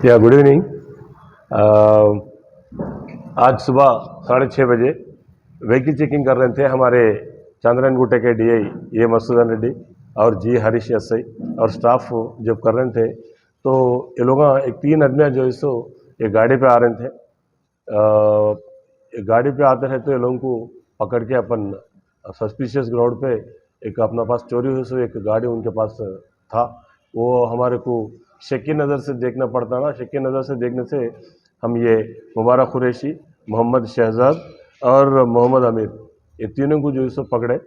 या good evening. आज सुबह 6:30 बजे व्हीकल चेकिंग कर रहे थे हमारे चंद्रनगुट्टे के डीआई ए मसूदन रेड्डी और जी हरीश एसआई और स्टाफ जब कर रहे थे तो ये लोग एक 3 आदमी जो है सो एक गाड़ी पे आ रहे थे। एक गाड़ी पे आते रहे तो ये लोगों को पकड़ के अपन सस्पिशियस ग्राउंड पे एक अपना पास चोरी हुई सो एक गाड़ी उनके पास था। वो हमारे को शक की नज़र से देखना पड़ता ना, शक की नज़र से देखने से हम ये मुबारक कुरैशी, मोहम्मद शहजाद और मोहम्मद अमीर ये तीनों को जो है सो पकड़े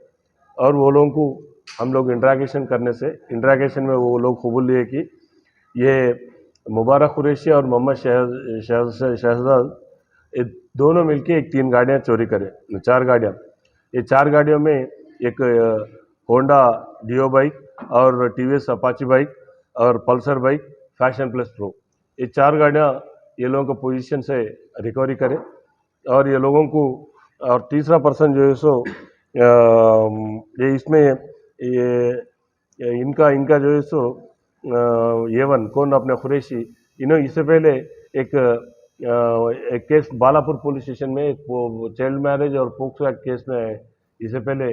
और वो लोगों को हम लोग इंट्रैगेशन करने से इंट्रैगेशन में वो लोग कबूल लिए कि ये मुबारक कुरैशी और मोहम्मद शहजाद ये दोनों मिलके एक 3 गाड़ियाँ चोरी करे, 4 गाड़ियाँ। ये 4 गाड़ियों में एक होंडा डियो बाइक और टीवीएस अपाची बाइक और Pulsar bike fashion plus pro, ये 4 गाड़ियाँ ये लोगों को पोजीशन से रिकवरी करे और ये लोगों को और तीसरा पर्सन जो है सो ये इसमें ये इनका इनका जो है सो ये कौन अपने कुरैशी इन्होंने इससे पहले एक एक केस बालापुर पुलिस स्टेशन में एक चाइल्ड मैरिज और पोक्सो एक्ट केस में इससे पहले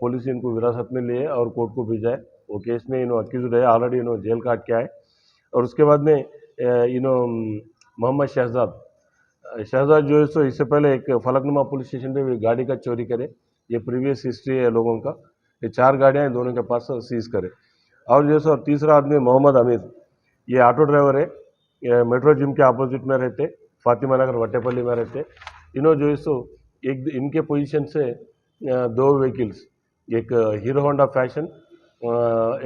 पुलिस इनको विरासत में लिए और कोर्ट को भेजा है। वो केस में इन्होंने अक्यूज है, ऑलरेडी इन्होंने जेल काट के आए। और उसके बाद में इन्होंने मोहम्मद शहजाद जो है सो इससे पहले एक फलकनुमा पुलिस स्टेशन पे भी गाड़ी का चोरी करे, ये प्रीवियस हिस्ट्री है लोगों का। ये 4 गाड़ियाँ दोनों के पास सीज करे। और जो है सो तीसरा आदमी मोहम्मद अमीर, ये ऑटो ड्राइवर है, ये मेट्रो जिम के अपोजिट में रहते, फातिमा नगर वट्टेपल्ली में रहते। इन्होंने जो है सो एक इनके पोजीशन से 2 व्हीकल्स, एक हीरो होंडा फैशन,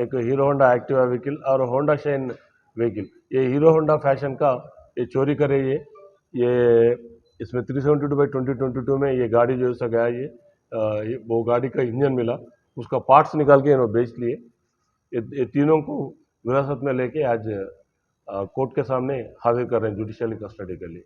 एक हीरो होंडा एक्टिवा व्हीकल और होंडा शाइन व्हीकल, ये हीरो होंडा फैशन का ये चोरी करे। ये इसमें 372/2022 में ये गाड़ी जो है गया, ये वो गाड़ी का इंजन मिला, उसका पार्ट्स निकाल के इन्होंने बेच लिए। ये तीनों को विरासत में लेके आज कोर्ट के सामने हाजिर कर रहे हैं जुडिशियल कस्टडी के लिए।